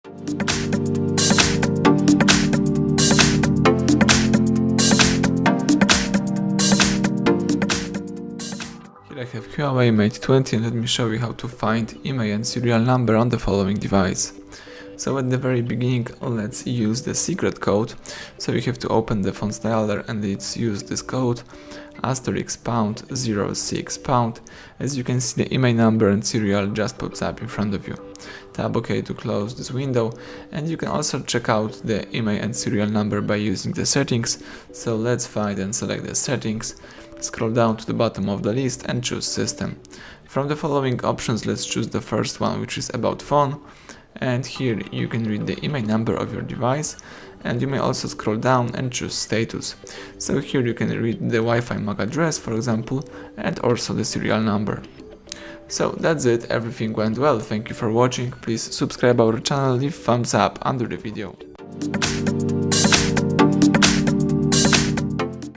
Here I have HUAWEI Mate 20 and let me show you how to find IMEI and serial number on the following device. So at the very beginning, let's use the secret code. So you have to open the phone's dialer and let's use this code *#06#. As you can see, the IMEI number and serial just pops up in front of you. Tap OK to close this window, and you can also check out the IMEI and serial number by using the settings. So let's find and select the settings, scroll down to the bottom of the list and choose system. From the following options, let's choose the first one, which is about phone. And here you can read the IMEI number of your device, and you may also scroll down and choose status. So here you can read the Wi-Fi MAC address, for example, and also the serial number. So that's it, everything went well, thank you for watching, please subscribe our channel, leave thumbs up under the video.